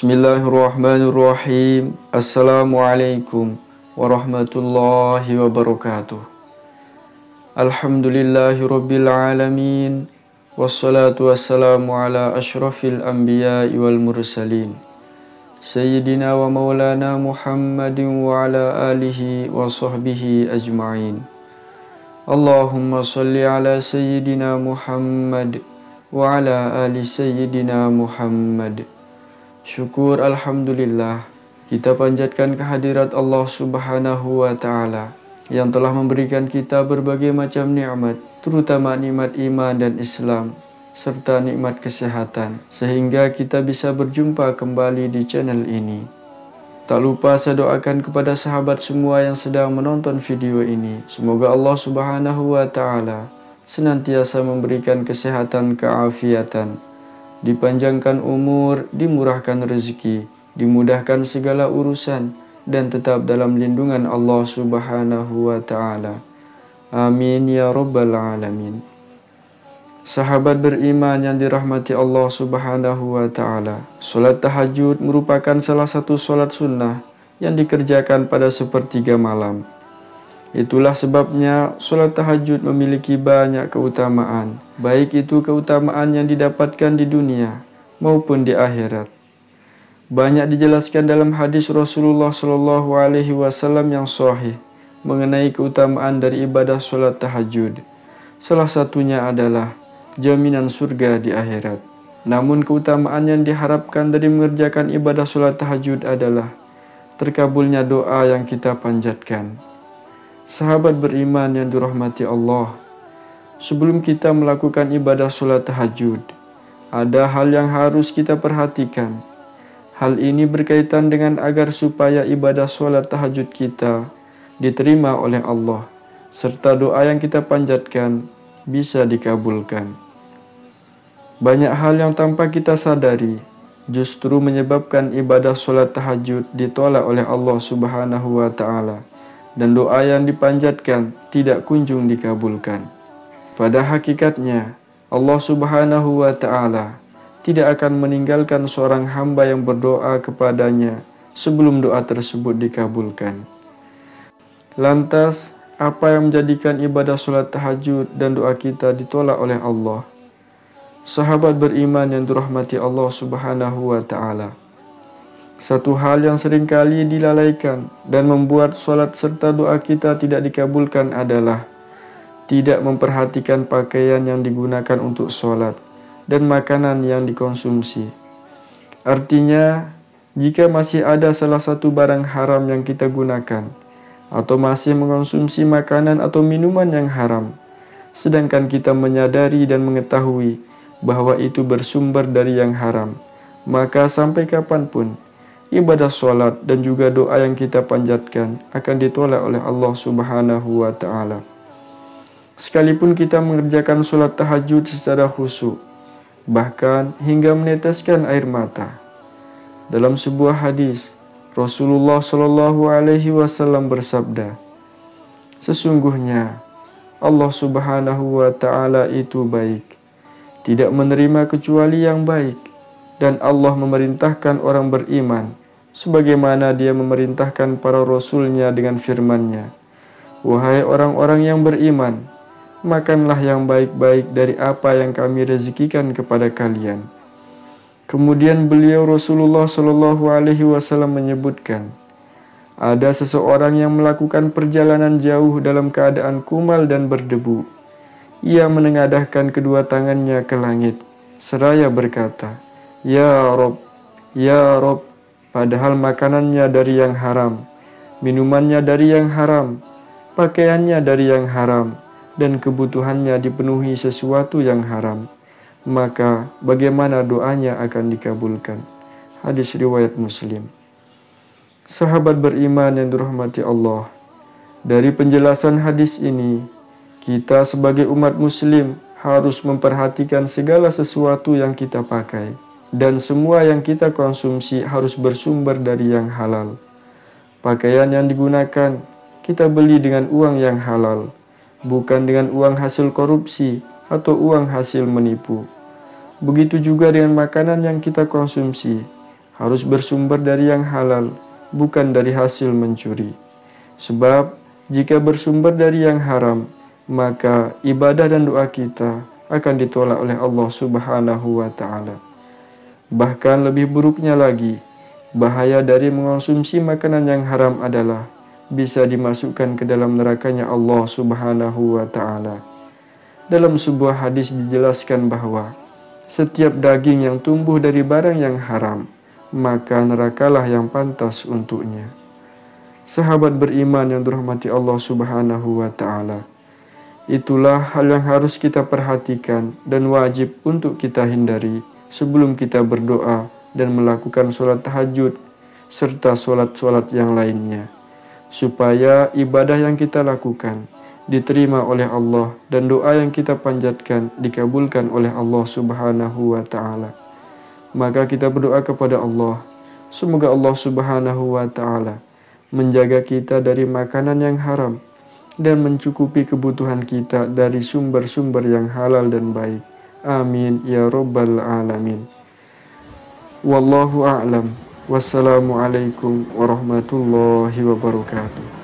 Bismillahirrahmanirrahim. Assalamualaikum warahmatullahi wabarakatuh. Alhamdulillahirabbil alamin. Wassalatu wassalamu ala asyrafil anbiya'i wal mursalin. Sayyidina wa maulana Muhammadin wa ala alihi wa sahbihi ajma'in. Allahumma salli ala Sayyidina Muhammad wa ala ali Sayyidina Muhammad. Syukur alhamdulillah, kita panjatkan kehadirat Allah Subhanahu wa Ta'ala yang telah memberikan kita berbagai macam nikmat, terutama nikmat iman dan Islam serta nikmat kesehatan, sehingga kita bisa berjumpa kembali di channel ini. Tak lupa saya doakan kepada sahabat semua yang sedang menonton video ini, semoga Allah Subhanahu wa Ta'ala senantiasa memberikan kesehatan, keafiatan, dipanjangkan umur, dimurahkan rezeki, dimudahkan segala urusan, dan tetap dalam lindungan Allah Subhanahu wa Ta'ala. Amin ya Rabbal Alamin. Sahabat beriman yang dirahmati Allah Subhanahu wa Ta'ala, solat tahajud merupakan salah satu solat sunnah yang dikerjakan pada sepertiga malam. Itulah sebabnya solat tahajud memiliki banyak keutamaan, baik itu keutamaan yang didapatkan di dunia maupun di akhirat. Banyak dijelaskan dalam hadis Rasulullah Shallallahu Alaihi Wasallam yang sahih mengenai keutamaan dari ibadah solat tahajud. Salah satunya adalah jaminan surga di akhirat. Namun keutamaan yang diharapkan dari mengerjakan ibadah solat tahajud adalah terkabulnya doa yang kita panjatkan. Sahabat beriman yang dirahmati Allah, sebelum kita melakukan ibadah sholat tahajud, ada hal yang harus kita perhatikan. Hal ini berkaitan dengan agar supaya ibadah sholat tahajud kita diterima oleh Allah, serta doa yang kita panjatkan bisa dikabulkan. Banyak hal yang tanpa kita sadari justru menyebabkan ibadah sholat tahajud ditolak oleh Allah Subhanahu wa Ta'ala, dan doa yang dipanjatkan tidak kunjung dikabulkan. Pada hakikatnya, Allah Subhanahu wa Ta'ala tidak akan meninggalkan seorang hamba yang berdoa kepadanya sebelum doa tersebut dikabulkan. Lantas, apa yang menjadikan ibadah sholat tahajud dan doa kita ditolak oleh Allah? Sahabat beriman yang dirahmati Allah Subhanahu wa Ta'ala, satu hal yang seringkali dilalaikan dan membuat sholat serta doa kita tidak dikabulkan adalah tidak memperhatikan pakaian yang digunakan untuk sholat dan makanan yang dikonsumsi. Artinya, jika masih ada salah satu barang haram yang kita gunakan, atau masih mengonsumsi makanan atau minuman yang haram, sedangkan kita menyadari dan mengetahui bahwa itu bersumber dari yang haram, maka sampai kapanpun ibadah sholat dan juga doa yang kita panjatkan akan ditolak oleh Allah Subhanahu wa Ta'ala. Sekalipun kita mengerjakan sholat tahajud secara khusyuk, bahkan hingga meneteskan air mata. Dalam sebuah hadis, Rasulullah Shallallahu Alaihi Wasallam bersabda, sesungguhnya Allah Subhanahu wa Ta'ala itu baik, tidak menerima kecuali yang baik, dan Allah memerintahkan orang beriman sebagaimana Dia memerintahkan para rasulnya dengan firman-Nya, wahai orang-orang yang beriman, makanlah yang baik-baik dari apa yang kami rezekikan kepada kalian. Kemudian beliau Rasulullah Shallallahu Alaihi Wasallam menyebutkan, ada seseorang yang melakukan perjalanan jauh dalam keadaan kumal dan berdebu. Ia menengadahkan kedua tangannya ke langit seraya berkata, Ya Rob, Ya Rob, padahal makanannya dari yang haram, minumannya dari yang haram, pakaiannya dari yang haram, dan kebutuhannya dipenuhi sesuatu yang haram. Maka bagaimana doanya akan dikabulkan? Hadis riwayat Muslim. Sahabat beriman yang dirahmati Allah, dari penjelasan hadis ini, kita sebagai umat muslim harus memperhatikan segala sesuatu yang kita pakai, dan semua yang kita konsumsi harus bersumber dari yang halal. Pakaian yang digunakan kita beli dengan uang yang halal, bukan dengan uang hasil korupsi atau uang hasil menipu. Begitu juga dengan makanan yang kita konsumsi, harus bersumber dari yang halal, bukan dari hasil mencuri. Sebab jika bersumber dari yang haram, maka ibadah dan doa kita akan ditolak oleh Allah Subhanahu wa Ta'ala. Bahkan lebih buruknya lagi, bahaya dari mengonsumsi makanan yang haram adalah bisa dimasukkan ke dalam nerakanya Allah Subhanahu wa Ta'ala. Dalam sebuah hadis dijelaskan bahwa setiap daging yang tumbuh dari barang yang haram, maka nerakalah yang pantas untuknya. Sahabat beriman yang dirahmati Allah Subhanahu wa Ta'ala, itulah hal yang harus kita perhatikan dan wajib untuk kita hindari sebelum kita berdoa dan melakukan sholat tahajud serta sholat-sholat yang lainnya, supaya ibadah yang kita lakukan diterima oleh Allah dan doa yang kita panjatkan dikabulkan oleh Allah Subhanahu wa Ta'ala. Maka kita berdoa kepada Allah, semoga Allah Subhanahu wa Ta'ala menjaga kita dari makanan yang haram dan mencukupi kebutuhan kita dari sumber-sumber yang halal dan baik. Amin ya rabbal alamin. Wallahu a'lam. Wassalamualaikum warahmatullahi wabarakatuh.